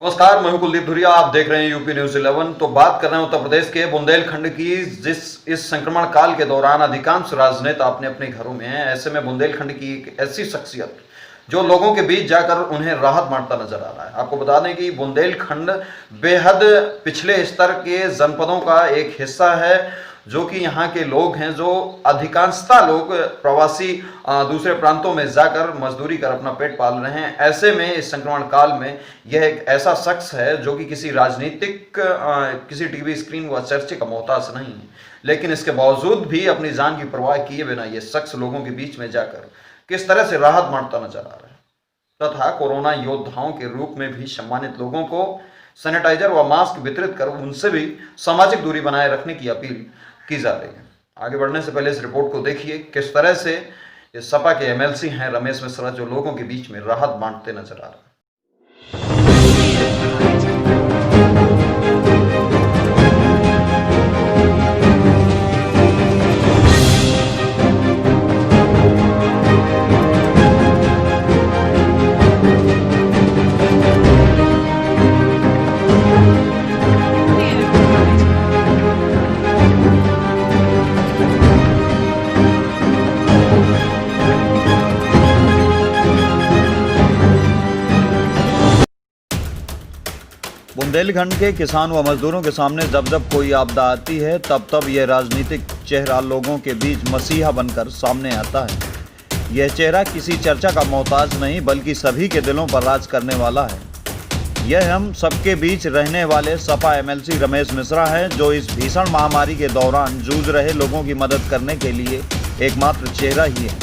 नमस्कार, मैं हूं कुलदीप धुरिया। आप देख रहे हैं यूपी न्यूज 11। तो बात कर रहे हैं उत्तर प्रदेश के बुंदेलखंड की, जिस इस संक्रमण काल के दौरान अधिकांश राजनेता अपने अपने घरों में हैं। ऐसे में बुंदेलखंड की एक ऐसी शख्सियत जो लोगों के बीच जाकर उन्हें राहत बांटता नजर आ रहा है। आपको बता दें कि बुंदेलखंड बेहद पिछले स्तर के जनपदों का एक हिस्सा है, जो कि यहाँ के लोग हैं, जो अधिकांशता लोग प्रवासी दूसरे प्रांतों में जाकर मजदूरी कर अपना पेट पाल रहे हैं। ऐसे में इस संक्रमण काल में यह एक ऐसा शख्स है जो कि किसी राजनीतिक किसी टीवी स्क्रीन व चर्चे का मोहताज नहीं है, लेकिन इसके बावजूद भी अपनी जान की परवाह किए बिना यह शख्स लोगों के बीच में जाकर किस तरह से राहत बांटता नजर आ रहा है, तथा कोरोना योद्धाओं के रूप में भी सम्मानित लोगों को सैनिटाइजर व मास्क वितरित कर उनसे भी सामाजिक दूरी बनाए रखने की अपील की जा रही है। आगे बढ़ने से पहले इस रिपोर्ट को देखिए, किस तरह से ये सपा के एमएलसी हैं रमेश मिश्रा, जो लोगों के बीच में राहत बांटते नजर आ रहे हैं। बुंदेलखंड के किसान व मजदूरों के सामने जब जब कोई आपदा आती है, तब तब यह राजनीतिक चेहरा लोगों के बीच मसीहा बनकर सामने आता है। यह चेहरा किसी चर्चा का मोहताज नहीं, बल्कि सभी के दिलों पर राज करने वाला है। यह हम सबके बीच रहने वाले सपा एमएलसी रमेश मिश्रा है, जो इस भीषण महामारी के दौरान जूझ रहे लोगों की मदद करने के लिए एकमात्र चेहरा ही है,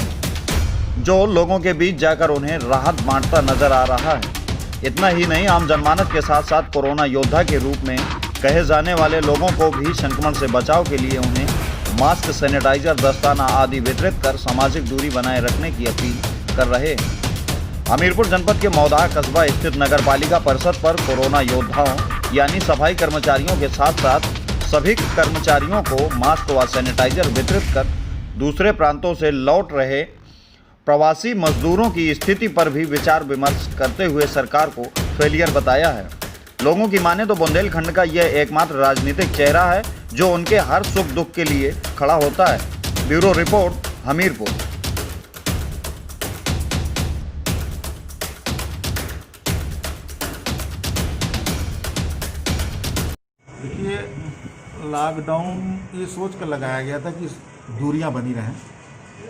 जो लोगों के बीच जाकर उन्हें राहत बांटता नजर आ रहा है। इतना ही नहीं, आम जनमानस के साथ साथ कोरोना योद्धा के रूप में कहे जाने वाले लोगों को भी संक्रमण से बचाव के लिए उन्हें मास्क, सैनिटाइजर, दस्ताना आदि वितरित कर सामाजिक दूरी बनाए रखने की अपील कर रहे हैं। हमीरपुर जनपद के मौदा कस्बा स्थित नगर पालिका परिषद पर कोरोना योद्धाओं यानी सफाई कर्मचारियों के साथ साथ सभी कर्मचारियों को मास्क व सैनिटाइजर वितरित कर दूसरे प्रांतों से लौट रहे प्रवासी मजदूरों की स्थिति पर भी विचार विमर्श करते हुए सरकार को फेलियर बताया है। लोगों की माने तो बुंदेलखंड का यह एकमात्र राजनीतिक चेहरा है जो उनके हर सुख दुख के लिए खड़ा होता है। Bureau report, Hamirpur. देखिए, लॉकडाउन ये सोच कर लगाया गया था कि दूरियां बनी रहें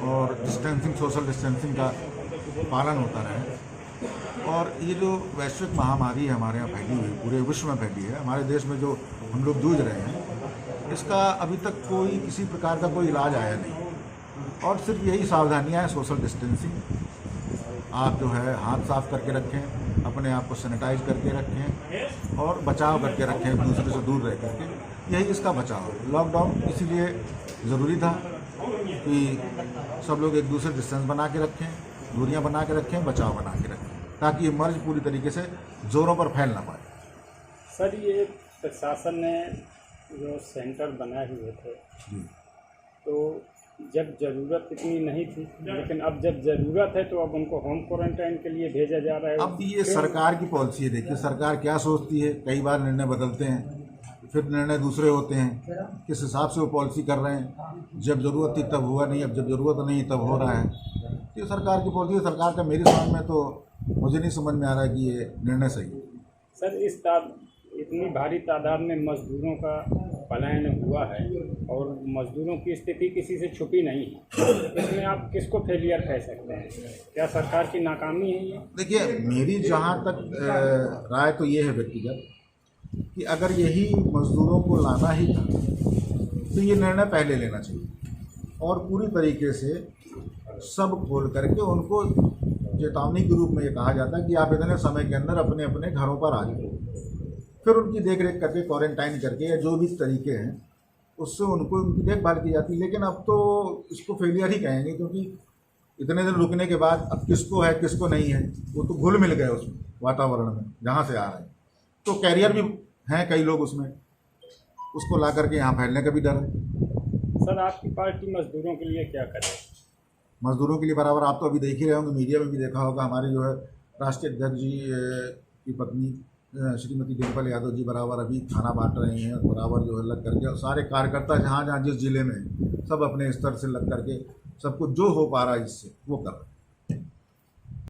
और डिस्टेंसिंग, सोशल डिस्टेंसिंग का पालन होता रहे। और ये जो वैश्विक महामारी है हमारे यहाँ फैली हुई, पूरे विश्व में फैली है, हमारे देश में जो हम लोग जूझ रहे हैं, इसका अभी तक कोई किसी प्रकार का कोई इलाज आया नहीं। और सिर्फ यही सावधानियाँ हैं, सोशल डिस्टेंसिंग, आप जो है हाथ साफ करके रखें, अपने आप को सैनिटाइज करके रखें और बचाव करके रखें, एक दूसरे से दूर रह करके। यही इसका बचाव है। लॉकडाउन इसीलिए ज़रूरी था कि सब लोग एक दूसरे डिस्टेंस बना के रखें, दूरियां बना के रखें, बचाव बना के रखें, ताकि ये मर्ज पूरी तरीके से जोरों पर फैल ना पाए। सर, ये प्रशासन ने जो सेंटर बनाए हुए थे, तो जब ज़रूरत इतनी नहीं थी, लेकिन अब जब ज़रूरत है तो अब उनको होम क्वारंटाइन के लिए भेजा जा रहा है। अब ये सरकार की पॉलिसी है। देखिए, सरकार क्या सोचती है, कई बार निर्णय बदलते हैं, फिर निर्णय दूसरे होते हैं, किस हिसाब से वो पॉलिसी कर रहे हैं। जब ज़रूरत थी तब हुआ नहीं, अब जब ज़रूरत नहीं तब हो रहा है। ये सरकार की पॉलिसी है। सरकार का मेरी समझ में तो मुझे नहीं समझ में आ रहा है कि ये निर्णय सही है। सर, इतनी भारी तादाद में मजदूरों का पलायन हुआ है और मजदूरों की स्थिति किसी से छुपी नहीं है, इसमें आप किसको फेलियर कह सकते हैं? क्या सरकार की नाकामी है ये? देखिए, मेरी जहाँ तक राय तो ये है व्यक्तिगत, कि अगर यही मजदूरों को लाना ही था तो ये निर्णय पहले लेना चाहिए और पूरी तरीके से सब खोल करके उनको चेतावनी के रूप में ये कहा जाता है कि आप इतने समय के अंदर अपने अपने घरों पर आ जाओ। फिर उनकी देख रेख करके, क्वारंटाइन करके, या जो भी तरीके हैं उससे उनको उनकी देखभाल की जाती है। लेकिन अब तो इसको फेलियर ही कहेंगे, क्योंकि इतने दिन रुकने के बाद अब किसको है किसको नहीं है वो तो घुल मिल गए उस वातावरण में जहाँ से आ रहे हैं। तो कैरियर भी हैं कई लोग उसमें, उसको ला करके यहाँ फैलने का भी डर है। सर, आपकी पार्टी मजदूरों के लिए क्या करे? मजदूरों के लिए बराबर, आप तो अभी देख ही रहे होंगे, मीडिया में भी देखा होगा, हमारे जो है राष्ट्रीय अध्यक्ष जी की पत्नी श्रीमती डिम्पल यादव जी बराबर अभी खाना बांट रही हैं, बराबर जो है लग करके, और सारे कार्यकर्ता जहाँ जहाँ जिस जिले में सब अपने स्तर से लग करके सबको जो हो पा रहा है इससे वो कर रहे हैं।